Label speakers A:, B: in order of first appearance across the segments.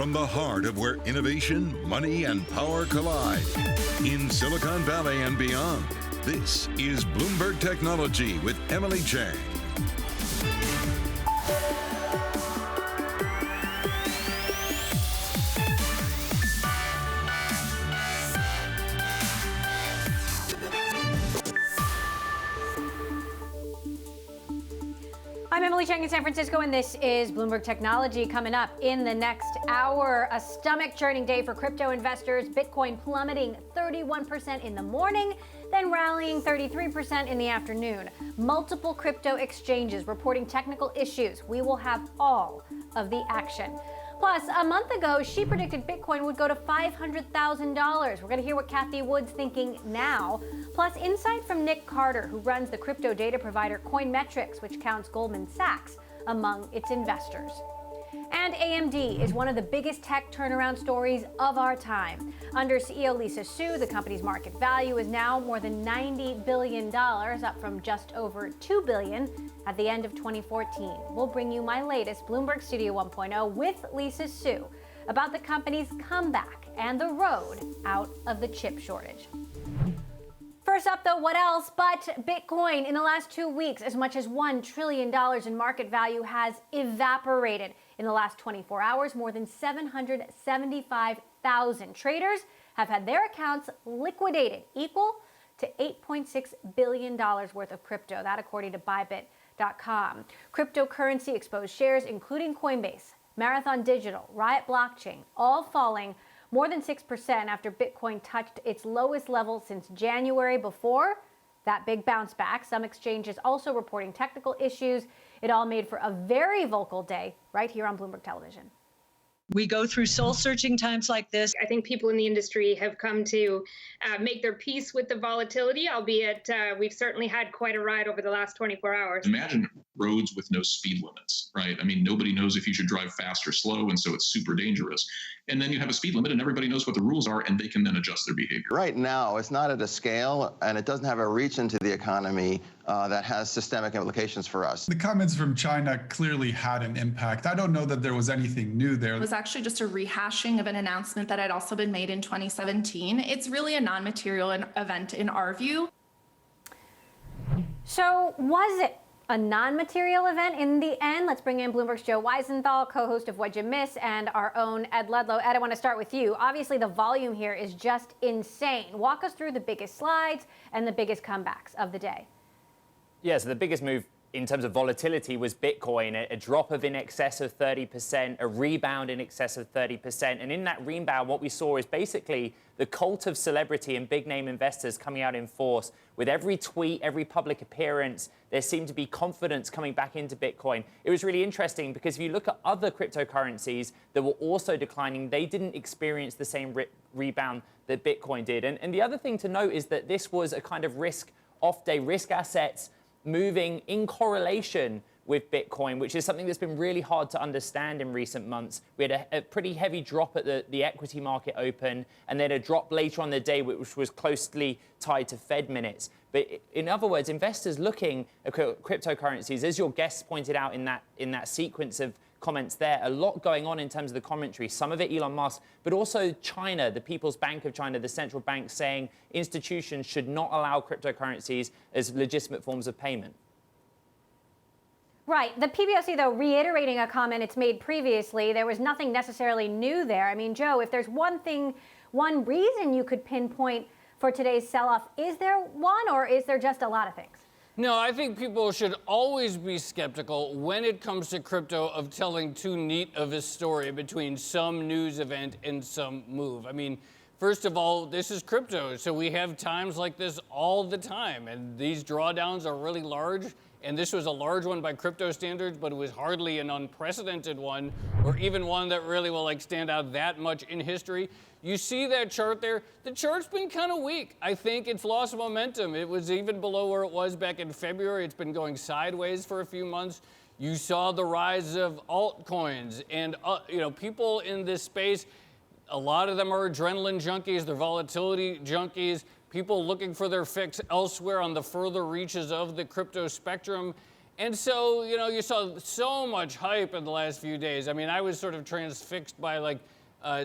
A: from the heart of where innovation, money, and power collide. In Silicon Valley and beyond, this is Bloomberg Technology with Emily Chang.
B: I'm Emily Chang in San Francisco, and this is Bloomberg Technology. Coming up in the next hour, a stomach-churning day for crypto investors. Bitcoin plummeting 31% in the morning, then rallying 33% in the afternoon. Multiple crypto exchanges reporting technical issues. We will have all of the action. Plus, a month ago, she predicted Bitcoin would go to $500,000. We're going to hear what Cathie Wood's thinking now. Plus, insight from Nick Carter, who runs the crypto data provider Coinmetrics, which counts Goldman Sachs among its investors. And AMD is one of the biggest tech turnaround stories of our time. Under CEO Lisa Su, the company's market value is now more than $90 billion, up from just over $2 billion at the end of 2014. We'll bring you my latest Bloomberg Studio 1.0 with Lisa Su about the company's comeback and the road out of the chip shortage. First up, though, what else but Bitcoin? In the last 2 weeks, as much as $1 trillion in market value has evaporated. In the last 24 hours, more than 775,000 traders have had their accounts liquidated, equal to $8.6 billion worth of crypto. That according to Bybit.com. Cryptocurrency exposed shares, including Coinbase, Marathon Digital, Riot Blockchain, all falling more than 6% after Bitcoin touched its lowest level since January before that big bounce back. Some exchanges also reporting technical issues. It all made for a very vocal day right here on Bloomberg Television.
C: We go through soul-searching times like this.
D: I think people in the industry have come to make their peace with the volatility, albeit we've certainly had quite a ride over the last 24 hours.
E: Imagine roads with no speed limits, right? I mean, nobody knows if you should drive fast or slow, and so it's super dangerous. And then you have a speed limit, and everybody knows what the rules are, and they can then adjust their behavior.
F: Right now, it's not at a scale, and it doesn't have a reach into the economy that has systemic implications for us.
G: The comments from China clearly had an impact. I don't know that there was anything new there.
H: It was actually just a rehashing of an announcement that had also been made in 2017. It's really a non-material event in our view.
B: So was it a non-material event in the end? Let's bring in Bloomberg's Joe Weisenthal, co-host of What'd You Miss, and our own Ed Ludlow. Ed, I want to start with you. Obviously, the volume here is just insane. Walk us through the biggest slides and the biggest comebacks of the day.
I: Yeah, so the biggest move in terms of volatility was Bitcoin, a drop of in excess of 30%, a rebound in excess of 30%. And in that rebound, what we saw is basically the cult of celebrity and big name investors coming out in force. With every tweet, every public appearance, there seemed to be confidence coming back into Bitcoin. It was really interesting because if you look at other cryptocurrencies that were also declining, they didn't experience the same rebound that Bitcoin did. And the other thing to note is that this was a kind of off day risk assets moving in correlation with Bitcoin, which is something that's been really hard to understand in recent months. We had a pretty heavy drop at the equity market open, and then a drop later on the day, which was closely tied to Fed minutes. But in other words, investors looking at cryptocurrencies, as your guests pointed out in that sequence of comments there, a lot going on in terms of the commentary, some of it Elon Musk, but also China, the People's Bank of China, the central bank, saying institutions should not allow cryptocurrencies as legitimate forms of payment.
B: Right. The PBOC, though, reiterating a comment it's made previously, there was nothing necessarily new there. I mean, Joe, if there's one reason you could pinpoint for today's sell-off, is there one, or is there just a lot of things?
J: No, I think people should always be skeptical when it comes to crypto of telling too neat of a story between some news event and some move. I mean, first of all, this is crypto, so we have times like this all the time, and these drawdowns are really large. And this was a large one by crypto standards, but it was hardly an unprecedented one, or even one that really will stand out that much in history. You see that chart there? The chart's been kind of weak. I think it's lost momentum. It was even below where it was back in February. It's been going sideways for a few months. You saw the rise of altcoins and people in this space. A lot of them are adrenaline junkies. They're volatility junkies. People looking for their fix elsewhere on the further reaches of the crypto spectrum. And so, you saw so much hype in the last few days. I mean, I was sort of transfixed by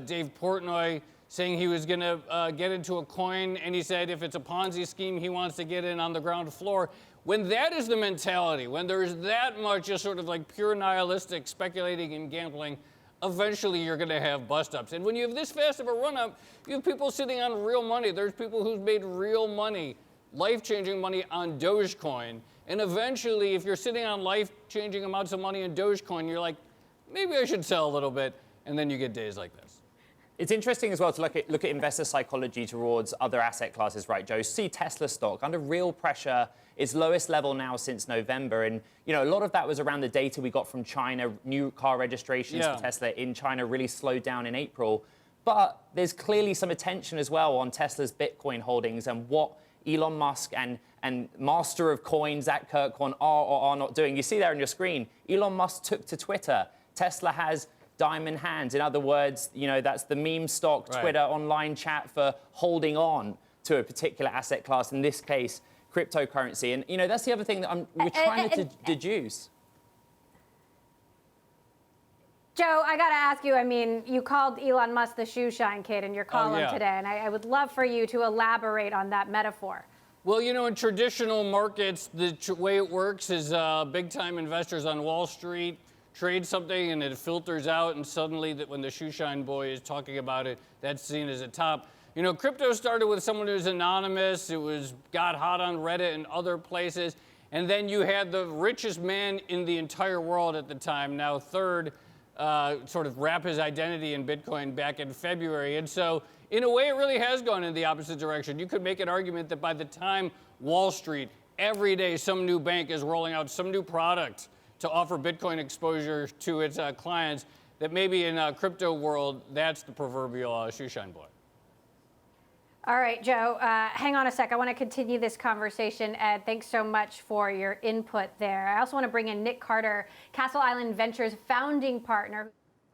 J: Dave Portnoy saying he was going to get into a coin, and he said if it's a Ponzi scheme, he wants to get in on the ground floor. When that is the mentality, when there's that much just sort of pure nihilistic speculating and gambling, eventually you're going to have bust-ups. And when you have this fast of a run-up, you have people sitting on real money. There's people who've made real money, life-changing money on Dogecoin. And eventually, if you're sitting on life-changing amounts of money in Dogecoin, you're like, maybe I should sell a little bit. And then you get days like this.
I: It's interesting as well to look at investor psychology towards other asset classes, right, Joe? See Tesla stock under real pressure, its lowest level now since November. And, a lot of that was around the data we got from China. New car registrations for Tesla in China really slowed down in April. But there's clearly some attention as well on Tesla's Bitcoin holdings and what Elon Musk and master of coins, Zach Kirkhorn, are or are not doing. You see there on your screen, Elon Musk took to Twitter. Tesla has diamond hands. In other words, that's the meme stock, Twitter, online chat for holding on to a particular asset class, in this case, cryptocurrency. And, that's the other thing that we're trying to deduce.
B: Joe, I got to ask you, I mean, you called Elon Musk the shoe shine kid in your column today, and I would love for you to elaborate on that metaphor.
J: Well, in traditional markets, the way it works is big-time investors on Wall Street trade something and it filters out, and suddenly when the shoe shine boy is talking about it, that's seen as a top. Crypto started with someone who's anonymous. It got hot on Reddit and other places. And then you had the richest man in the entire world at the time, now third, sort of wrap his identity in Bitcoin back in February. And so in a way, it really has gone in the opposite direction. You could make an argument that by the time Wall Street, every day some new bank is rolling out some new product to offer Bitcoin exposure to its clients, that maybe in a crypto world, that's the proverbial shoe shine boy.
B: All right, Joe, hang on a sec. I want to continue this conversation. Ed, thanks so much for your input there. I also want to bring in Nick Carter, Castle Island Ventures founding partner,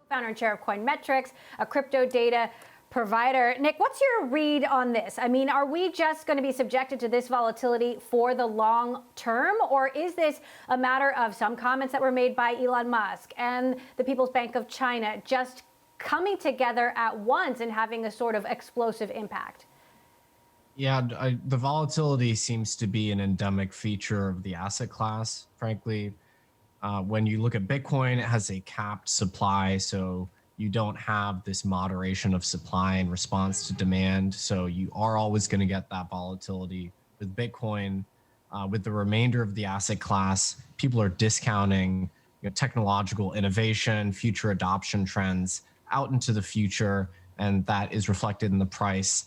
B: founder and chair of Coinmetrics, a crypto data provider. Nick, what's your read on this? I mean, are we just going to be subjected to this volatility for the long term, or is this a matter of some comments that were made by Elon Musk and the People's Bank of China just coming together at once and having a sort of explosive impact?
K: Yeah, the volatility seems to be an endemic feature of the asset class, frankly. When you look at Bitcoin, it has a capped supply, so you don't have this moderation of supply in response to demand. So you are always going to get that volatility. With Bitcoin, with the remainder of the asset class, people are discounting technological innovation, future adoption trends out into the future, and that is reflected in the price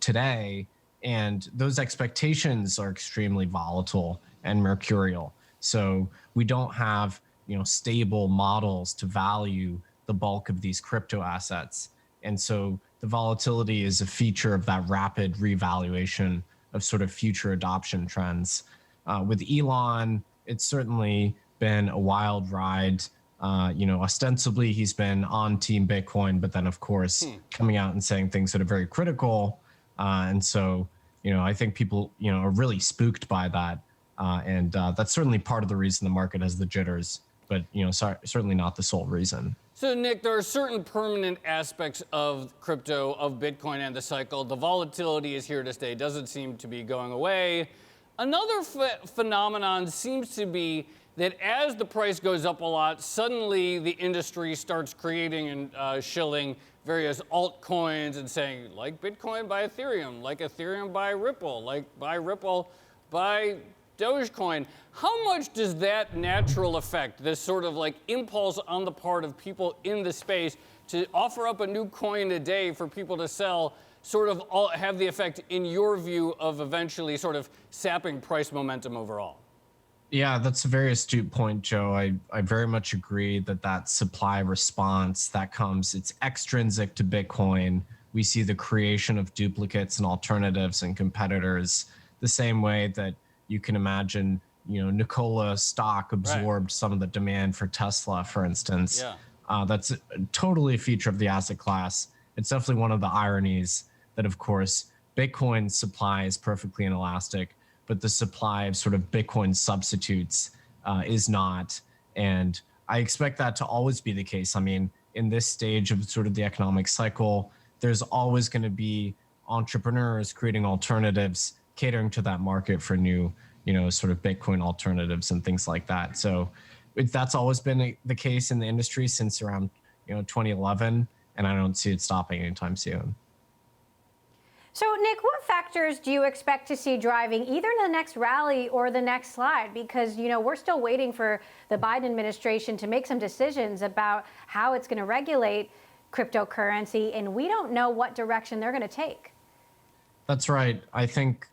K: today, and those expectations are extremely volatile and mercurial. So we don't have, stable models to value the bulk of these crypto assets. And so the volatility is a feature of that rapid revaluation of sort of future adoption trends. With Elon, it's certainly been a wild ride. Ostensibly he's been on Team Bitcoin, but then of course coming out and saying things that are very critical. And so, I think people, are really spooked by that. And that's certainly part of the reason the market has the jitters, but, certainly not the sole reason.
J: So, Nick, there are certain permanent aspects of crypto, of Bitcoin and the cycle. The volatility is here to stay, doesn't seem to be going away. Another phenomenon seems to be that as the price goes up a lot, suddenly the industry starts creating and shilling various altcoins and saying, like Bitcoin, buy Ethereum, like Ethereum, buy Ripple, like buy Ripple, buy Dogecoin. How much does that natural effect, this sort of impulse on the part of people in the space to offer up a new coin a day for people to sell, sort of have the effect, in your view, of eventually sort of sapping price momentum overall?
K: Yeah, that's a very astute point, Joe. I very much agree that supply response that comes, it's extrinsic to Bitcoin. We see the creation of duplicates and alternatives and competitors the same way that you can imagine, Nikola stock absorbed some of the demand for Tesla, for instance. Yeah. That's totally a feature of the asset class. It's definitely one of the ironies that, of course, Bitcoin's supply is perfectly inelastic, but the supply of sort of Bitcoin substitutes is not. And I expect that to always be the case. I mean, in this stage of sort of the economic cycle, there's always going to be entrepreneurs creating alternatives, catering to that market for new, sort of Bitcoin alternatives and things like that. So that's always been the case in the industry since around 2011, and I don't see it stopping anytime soon.
B: So, Nick, what factors do you expect to see driving either the next rally or the next slide? Because, we're still waiting for the Biden administration to make some decisions about how it's going to regulate cryptocurrency, and we don't know what direction they're going to take. That's right. I think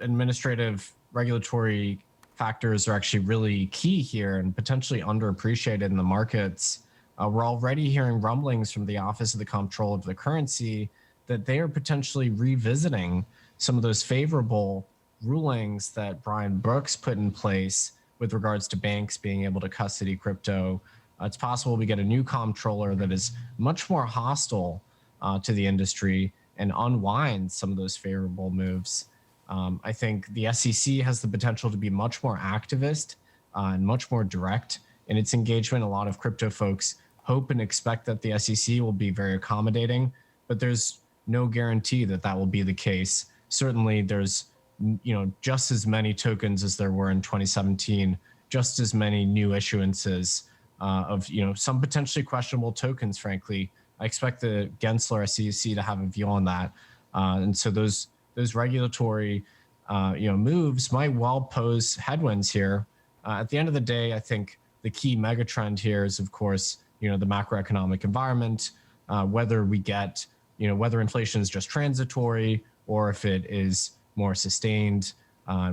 B: administrative regulatory factors are actually really key here and potentially underappreciated in the markets. We're already hearing rumblings from the Office of the Comptroller of the Currency that they are potentially revisiting some of those favorable rulings that Brian Brooks put in place with regards to banks being able to custody crypto. It's possible we get a new comptroller that is much more hostile to the industry and unwind some of those favorable moves. I think the SEC has the potential to be much more activist and much more direct in its engagement. A lot of crypto folks hope and expect that the SEC will be very accommodating, but there's no guarantee that that will be the case. Certainly there's, just as many tokens as there were in 2017, just as many new issuances of, some potentially questionable tokens, frankly. I expect the Gensler SEC to have a view on that. And so those regulatory, moves might well pose headwinds here. At the end of the day, I think the key megatrend here is, of course, the macroeconomic environment, whether we get, whether inflation is just transitory or if it is more sustained,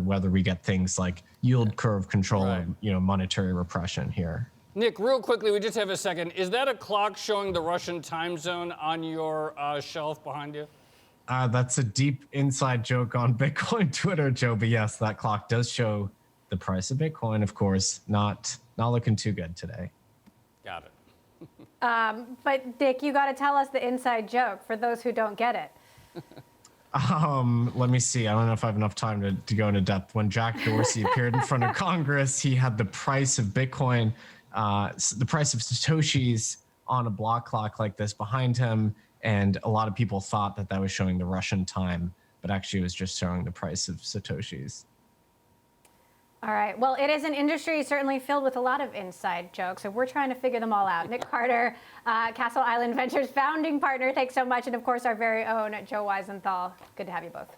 B: whether we get things like yield curve control, right, and, monetary repression here.
J: Nick, real quickly, we just have a second. Is that a clock showing the Russian time zone on your shelf behind you?
K: That's a deep inside joke on Bitcoin Twitter, Joe. But yes, that clock does show the price of Bitcoin, of course. Not looking too good today.
J: Got it.
B: But Nick, you got to tell us the inside joke for those who don't get it.
K: Let me see. I don't know if I have enough time to go into depth. When Jack Dorsey appeared in front of Congress, he had the price of Bitcoin, the price of Satoshis on a block clock like this behind him. And a lot of people thought that was showing the Russian time, but actually it was just showing the price of Satoshis.
B: All right. Well, it is an industry certainly filled with a lot of inside jokes, so we're trying to figure them all out. Nick Carter, Castle Island Ventures founding partner, thanks so much. And of course, our very own Joe Weisenthal. Good to have you both.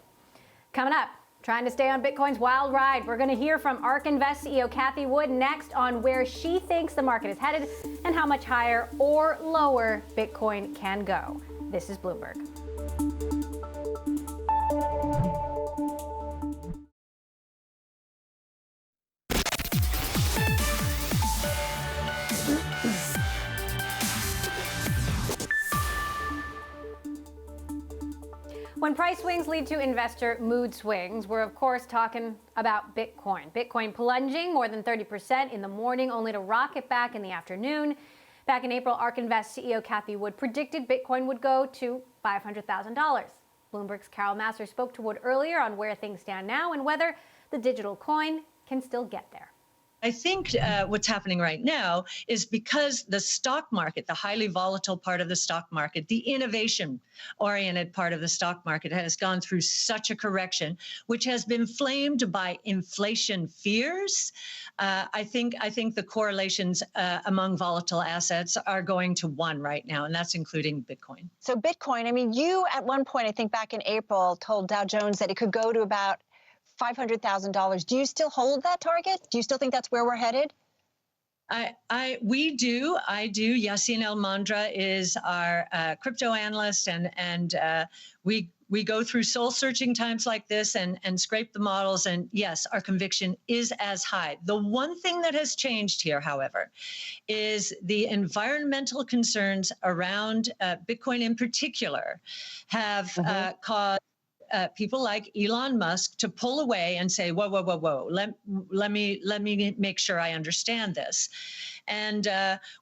B: Coming up, trying to stay on Bitcoin's wild ride, we're going to hear from ARK Invest CEO Cathie Wood next on where she thinks the market is headed and how much higher or lower Bitcoin can go. This is Bloomberg. When price swings lead to investor mood swings, we're of course talking about Bitcoin. Bitcoin plunging more than 30% in the morning, only to rocket back in the afternoon. Back in April, ARK Invest CEO Cathie Wood predicted Bitcoin would go to $500,000. Bloomberg's Carol Massar spoke to Wood earlier on where things stand now and whether the digital coin can still get there.
C: I think what's happening right now is because the stock market, the highly volatile part of the stock market, the innovation-oriented part of the stock market has gone through such a correction, which has been flamed by inflation fears. I think the correlations among volatile assets are going to one right now, and that's including Bitcoin.
L: So Bitcoin, I mean, you at one point, I think back in April, told Dow Jones that it could go to about $500,000. Do you still hold that target? Do you still think that's where we're headed?
C: We do. I do. Yassine El-Mandra is our crypto analyst, and we go through soul-searching times like this and scrape the models. And yes, our conviction is as high. The one thing that has changed here, however, is the environmental concerns around Bitcoin in particular have caused people like Elon Musk to pull away and say, whoa, let me make sure I understand this. And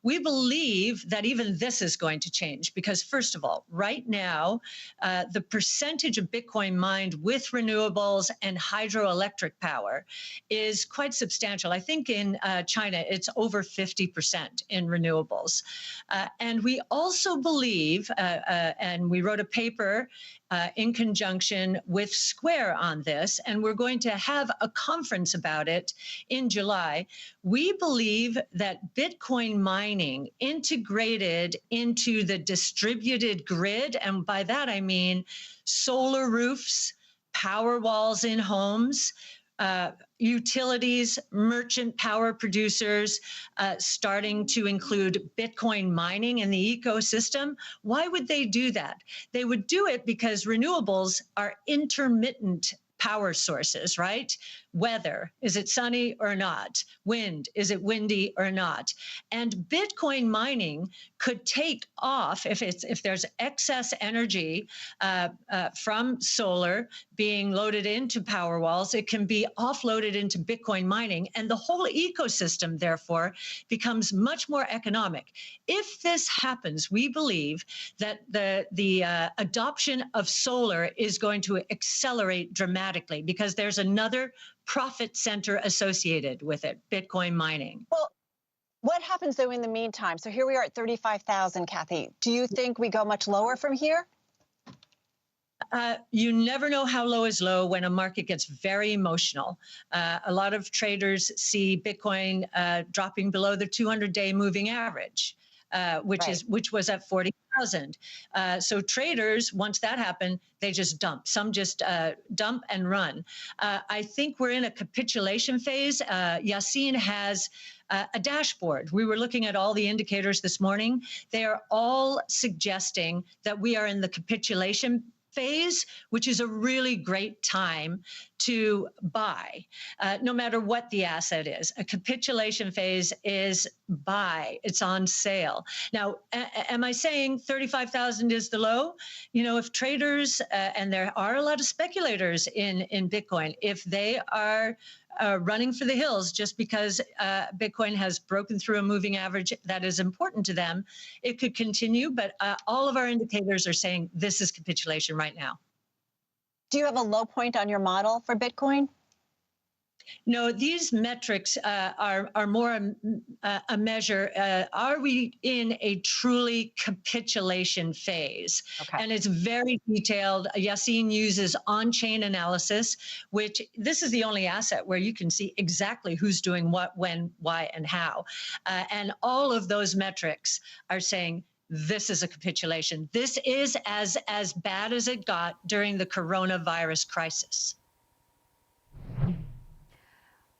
C: we believe that even this is going to change because, first of all, right now, the percentage of Bitcoin mined with renewables and hydroelectric power is quite substantial. I think in China, it's over 50% in renewables. And we also believe, and we wrote a paper in conjunction with Square on this, and we're going to have a conference about it in July. We believe that Bitcoin mining integrated into the distributed grid, and by that I mean solar roofs, power walls in homes, utilities, merchant power producers, starting to include Bitcoin mining in the ecosystem. Why would they do that? They would do it because renewables are intermittent power sources, right? Weather, is it sunny or not? Wind, is it windy or not? And Bitcoin mining could take off if there's excess energy from solar being loaded into power walls, it can be offloaded into Bitcoin mining, and the whole ecosystem, therefore, becomes much more economic. If this happens, we believe that the adoption of solar is going to accelerate dramatically because there's another profit center associated with it, Bitcoin mining.
L: Well, what happens though in the meantime? So here we are at 35,000, Kathy. Do you think we go much lower from here?
C: You never know how low is low when a market gets very emotional. A lot of traders see Bitcoin dropping below the 200-day moving average, which was at 40,000. So traders, once that happened, they just dump. Some just dump and run. I think we're in a capitulation phase. Yassine has a dashboard. We were looking at all the indicators this morning. They are all suggesting that we are in the capitulation phase, which is a really great time to buy, no matter what the asset is. A capitulation phase is buy. It's on sale. Now, am I saying 35,000 is the low? You know, if traders, and there are a lot of speculators in Bitcoin, if they are running for the hills just because Bitcoin has broken through a moving average that is important to them, it could continue. But all of our indicators are saying this is capitulation right now.
L: Do you have a low point on your model for Bitcoin?
C: No, these metrics are more a measure. Are we in a truly capitulation phase? Okay. And it's very detailed. Yassine uses on-chain analysis, which this is the only asset where you can see exactly who's doing what, when, why, and how. And all of those metrics are saying this is a capitulation. This is as bad as it got during the coronavirus crisis.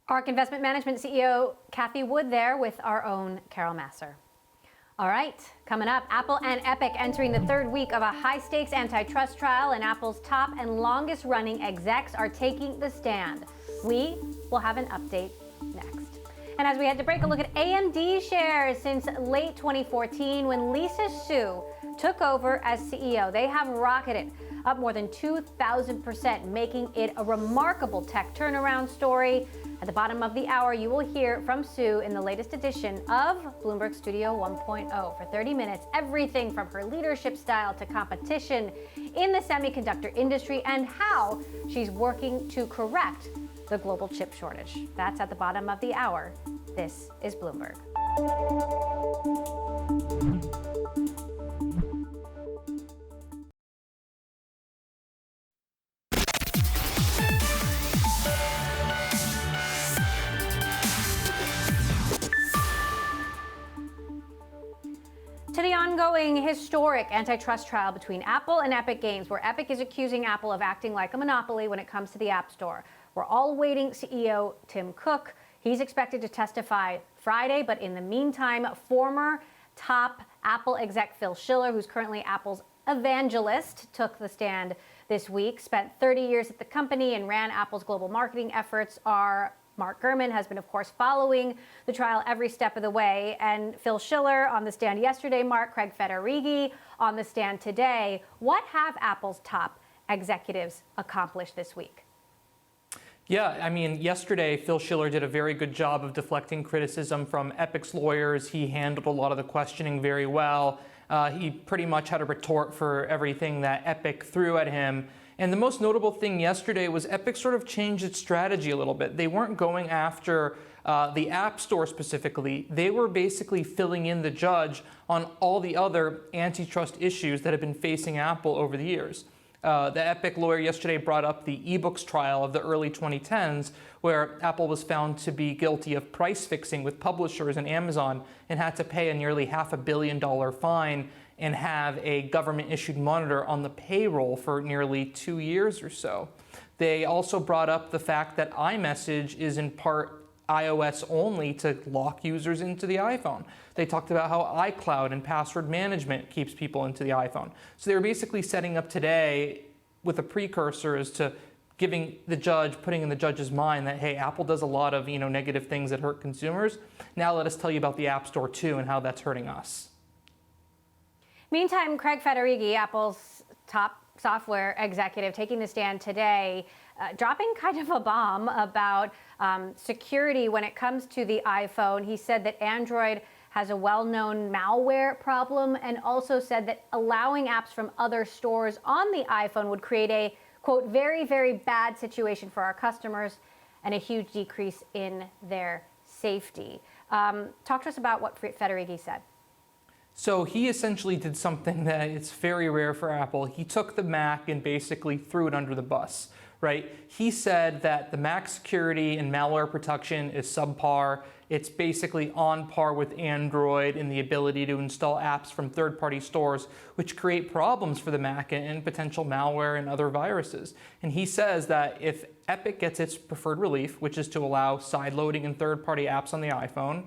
B: ARK Investment Management CEO Kathy Wood there with our own Carol Masser. All right, coming up, Apple and Epic entering the third week of a high-stakes antitrust trial, and Apple's top and longest-running execs are taking the stand. We will have an update next. And as we had to break a look at AMD shares since late 2014 when Lisa Su took over as CEO, they have rocketed up more than 2,000%, making it a remarkable tech turnaround story. At the bottom of the hour, you will hear from Sue in the latest edition of Bloomberg Studio 1.0. For 30 minutes, everything from her leadership style to competition in the semiconductor industry and how she's working to correct the global chip shortage. That's at the bottom of the hour. This is Bloomberg. To the ongoing historic antitrust trial between Apple and Epic Games, where Epic is accusing Apple of acting like a monopoly when it comes to the App Store. We're all awaiting CEO Tim Cook. He's expected to testify Friday, but in the meantime, former top Apple exec Phil Schiller, who's currently Apple's evangelist, took the stand this week, spent 30 years at the company and ran Apple's global marketing efforts. Mark Gurman has been, of course, following the trial every step of the way. And Phil Schiller on the stand yesterday, Craig Federighi on the stand today. What have Apple's top executives accomplished this week?
M: Yeah, I mean, yesterday, Phil Schiller did a very good job of deflecting criticism from Epic's lawyers. He handled a lot of the questioning very well. He pretty much had a retort for everything that Epic threw at him. And the most notable thing yesterday was Epic sort of changed its strategy a little bit. They weren't going after the App Store specifically. They were basically filling in the judge on all the other antitrust issues that have been facing Apple over the years. The Epic lawyer yesterday brought up the ebooks trial of the early 2010s, where Apple was found to be guilty of price fixing with publishers and Amazon and had to pay a nearly $500 million fine and have a government-issued monitor on the payroll for nearly 2 years or so. They also brought up the fact that iMessage is in part iOS only to lock users into the iPhone. They talked about how iCloud and password management keeps people into the iPhone. So they were basically setting up today with a precursor as to giving the judge, putting in the judge's mind that, hey, Apple does a lot of negative things that hurt consumers. Now let us tell you about the App Store too and how that's hurting us.
B: Meantime, Craig Federighi, Apple's top software executive, taking the stand today, dropping kind of a bomb about security when it comes to the iPhone. He said that Android has a well-known malware problem, and also said that allowing apps from other stores on the iPhone would create a, quote, very, very bad situation for our customers and a huge decrease in their safety. Talk to us about what Federighi said.
M: So he essentially did something that it's very rare for Apple. He took the Mac and basically threw it under the bus, right? He said that the Mac security and malware protection is subpar. It's basically on par with Android in the ability to install apps from third-party stores, which create problems for the Mac and potential malware and other viruses. And he says that if Epic gets its preferred relief, which is to allow sideloading and third-party apps on the iPhone,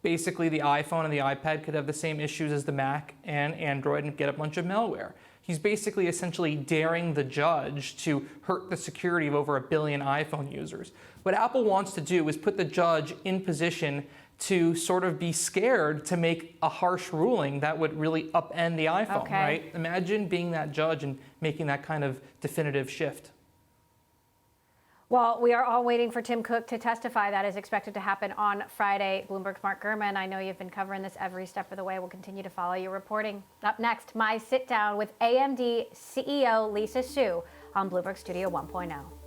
M: basically the iPhone and the iPad could have the same issues as the Mac and Android and get a bunch of malware. He's basically essentially daring the judge to hurt the security of over 1 billion iPhone users. What Apple wants to do is put the judge in position to sort of be scared to make a harsh ruling that would really upend the iPhone, right? Imagine being that judge and making that kind of definitive shift.
B: Well, we are all waiting for Tim Cook to testify. That is expected to happen on Friday. Bloomberg's Mark Gurman, I know you've been covering this every step of the way. We'll continue to follow your reporting. Up next, my sit down with AMD CEO Lisa Su on Bloomberg Studio 1.0.